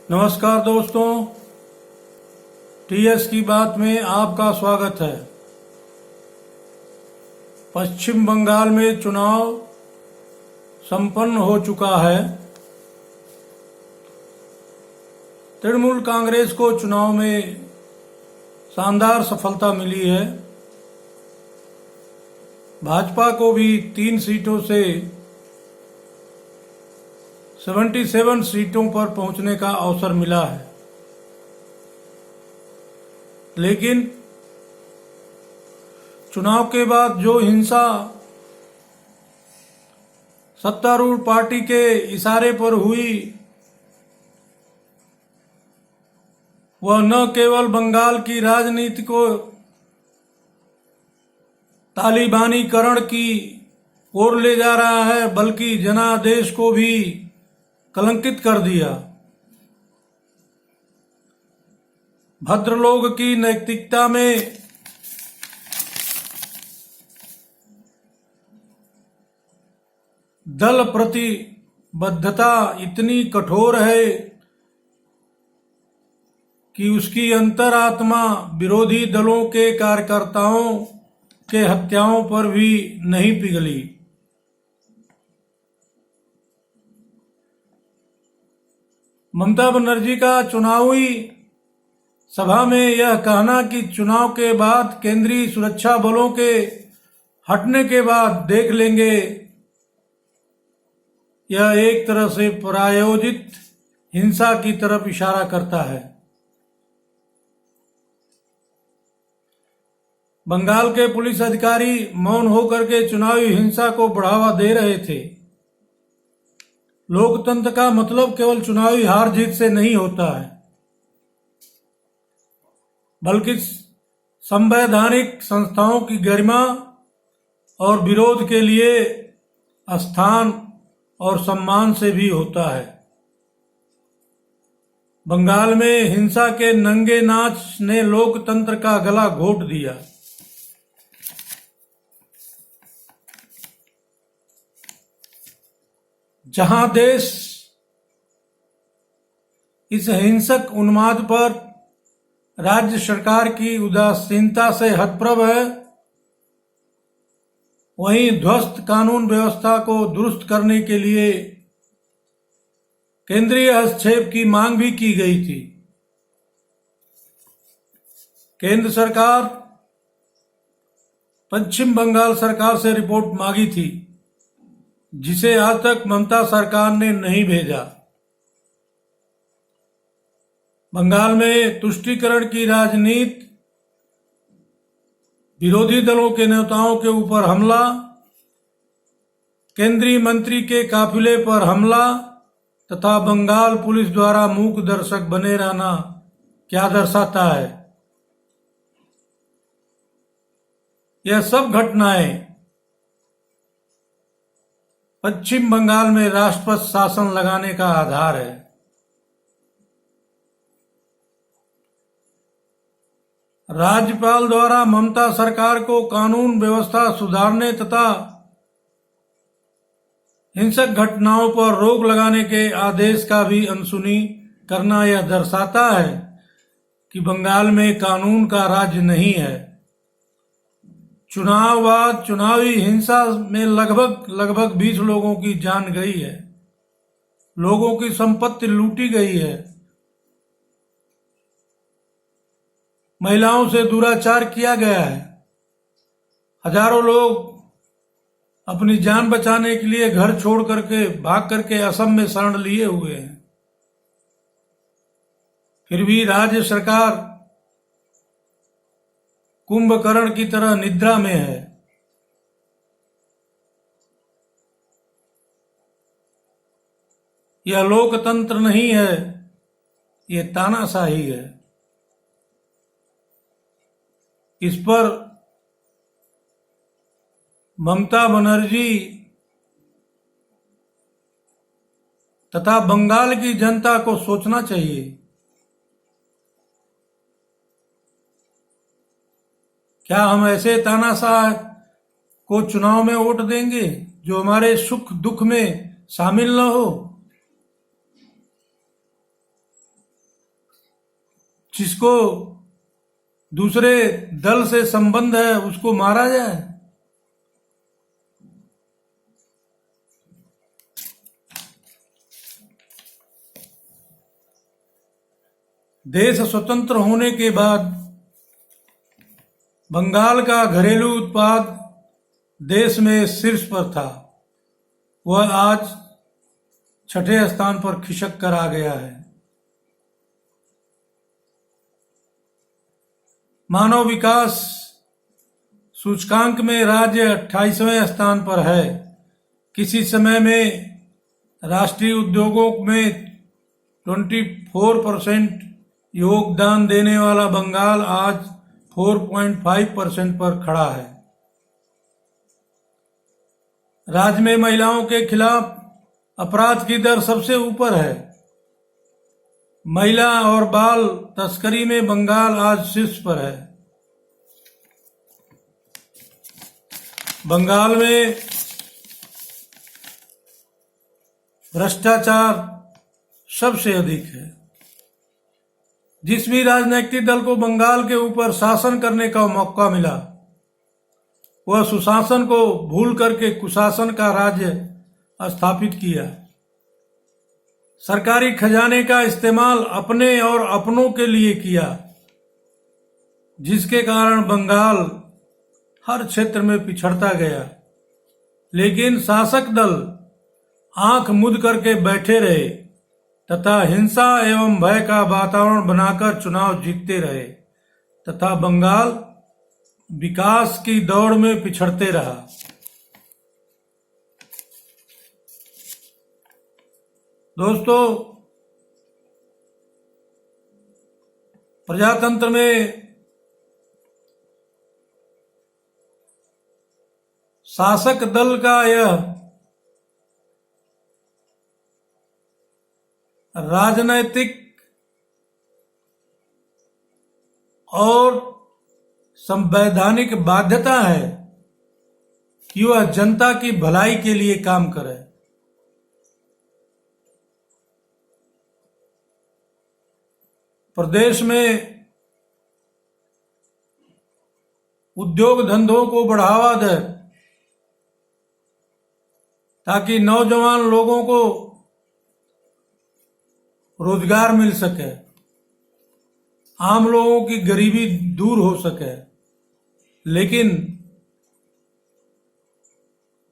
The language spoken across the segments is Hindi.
नमस्कार दोस्तों, टीएस की बात में आपका स्वागत है। पश्चिम बंगाल में चुनाव संपन्न हो चुका है। तृणमूल कांग्रेस को चुनाव में शानदार सफलता मिली है। भाजपा को भी 3 सीटों से 77 सीटों पर पहुंचने का अवसर मिला है। लेकिन चुनाव के बाद जो हिंसा सत्तारूढ़ पार्टी के इशारे पर हुई, वह न केवल बंगाल की राजनीति को तालिबानीकरण की ओर ले जा रहा है, बल्कि जनादेश को भी कलंकित कर दिया। भद्रलोक की नैतिकता में दल प्रतिबद्धता इतनी कठोर है कि उसकी अंतरात्मा विरोधी दलों के कार्यकर्ताओं के हत्याओं पर भी नहीं पिघली। ममता बनर्जी का चुनावी सभा में यह कहना कि चुनाव के बाद केंद्रीय सुरक्षा बलों के हटने के बाद देख लेंगे, यह एक तरह से प्रायोजित हिंसा की तरफ इशारा करता है। बंगाल के पुलिस अधिकारी मौन होकर के चुनावी हिंसा को बढ़ावा दे रहे थे। लोकतंत्र का मतलब केवल चुनावी हार जीत से नहीं होता है, बल्कि संवैधानिक संस्थाओं की गरिमा और विरोध के लिए स्थान और सम्मान से भी होता है। बंगाल में हिंसा के नंगे नाच ने लोकतंत्र का गला घोट दिया। जहां देश इस हिंसक उन्माद पर राज्य सरकार की उदासीनता से हतप्रभ है, वहीं ध्वस्त कानून व्यवस्था को दुरुस्त करने के लिए केंद्रीय हस्तक्षेप की मांग भी की गई थी। केंद्र सरकार पश्चिम बंगाल सरकार से रिपोर्ट मांगी थी, जिसे आज तक ममता सरकार ने नहीं भेजा। बंगाल में तुष्टीकरण की राजनीति, विरोधी दलों के नेताओं के ऊपर हमला, केंद्रीय मंत्री के काफिले पर हमला तथा बंगाल पुलिस द्वारा मूक दर्शक बने रहना क्या दर्शाता है? यह सब घटनाएं पश्चिम बंगाल में राष्ट्रपति शासन लगाने का आधार है। राज्यपाल द्वारा ममता सरकार को कानून व्यवस्था सुधारने तथा हिंसक घटनाओं पर रोक लगाने के आदेश का भी अनसुनी करना यह दर्शाता है कि बंगाल में कानून का राज्य नहीं है। चुनाव बाद चुनावी हिंसा में लगभग 20 लोगों की जान गई है, लोगों की संपत्ति लूटी गई है, महिलाओं से दुराचार किया गया है, हजारों लोग अपनी जान बचाने के लिए घर छोड़ करके भाग करके असम में शरण लिए हुए हैं। फिर भी राज्य सरकार कुंभकर्ण की तरह निद्रा में है। यह लोकतंत्र नहीं है, यह तानाशाही है। इस पर ममता बनर्जी तथा बंगाल की जनता को सोचना चाहिए। क्या हम ऐसे तानाशाह को चुनाव में वोट देंगे जो हमारे सुख दुख में शामिल न हो? जिसको दूसरे दल से संबंध है उसको मारा जाए। देश स्वतंत्र होने के बाद बंगाल का घरेलू उत्पाद देश में शीर्ष पर था, वह आज छठे स्थान पर खिसक कर आ गया है। मानव विकास सूचकांक में राज्य 28वें स्थान पर है। किसी समय में राष्ट्रीय उद्योगों में 24% योगदान देने वाला बंगाल आज 4.5% पर खड़ा है। राज्य में महिलाओं के खिलाफ अपराध की दर सबसे ऊपर है। महिला और बाल तस्करी में बंगाल आज शीर्ष पर है। बंगाल में भ्रष्टाचार सबसे अधिक है। जिस भी राजनीतिक दल को बंगाल के ऊपर शासन करने का मौका मिला, वह सुशासन को भूल करके कुशासन का राज्य स्थापित किया। सरकारी खजाने का इस्तेमाल अपने और अपनों के लिए किया, जिसके कारण बंगाल हर क्षेत्र में पिछड़ता गया। लेकिन शासक दल आंख मूंद करके बैठे रहे तथा हिंसा एवं भय का वातावरण बनाकर चुनाव जीतते रहे तथा बंगाल विकास की दौड़ में पिछड़ते रहा। दोस्तों, प्रजातंत्र में शासक दल का यह राजनैतिक और संवैधानिक बाध्यता है कि वह जनता की भलाई के लिए काम करे। प्रदेश में उद्योग धंधों को बढ़ावा दे ताकि नौजवान लोगों को रोजगार मिल सके, आम लोगों की गरीबी दूर हो सके। लेकिन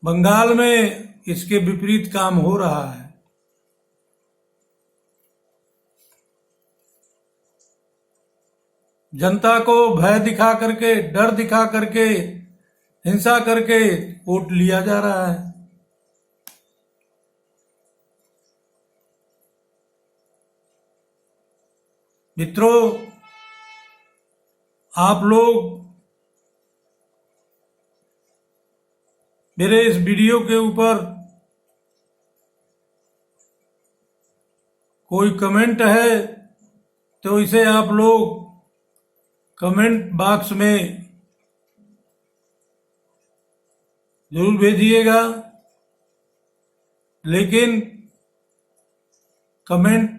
बंगाल में इसके विपरीत काम हो रहा है। जनता को भय दिखा करके, डर दिखा करके, हिंसा करके वोट लिया जा रहा है। मित्रों, आप लोग मेरे इस वीडियो के ऊपर कोई कमेंट है तो इसे आप लोग कमेंट बॉक्स में जरूर भेजिएगा, लेकिन कमेंट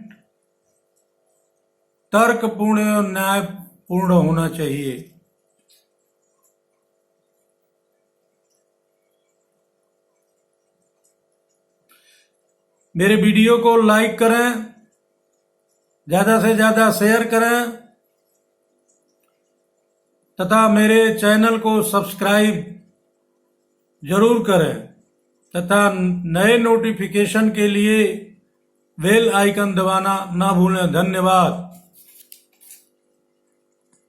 तर्कपूर्ण और न्यायपूर्ण होना चाहिए। मेरे वीडियो को लाइक करें, ज्यादा से ज्यादा शेयर करें तथा मेरे चैनल को सब्सक्राइब जरूर करें तथा नए नोटिफिकेशन के लिए बेल आइकन दबाना ना भूलें। धन्यवाद।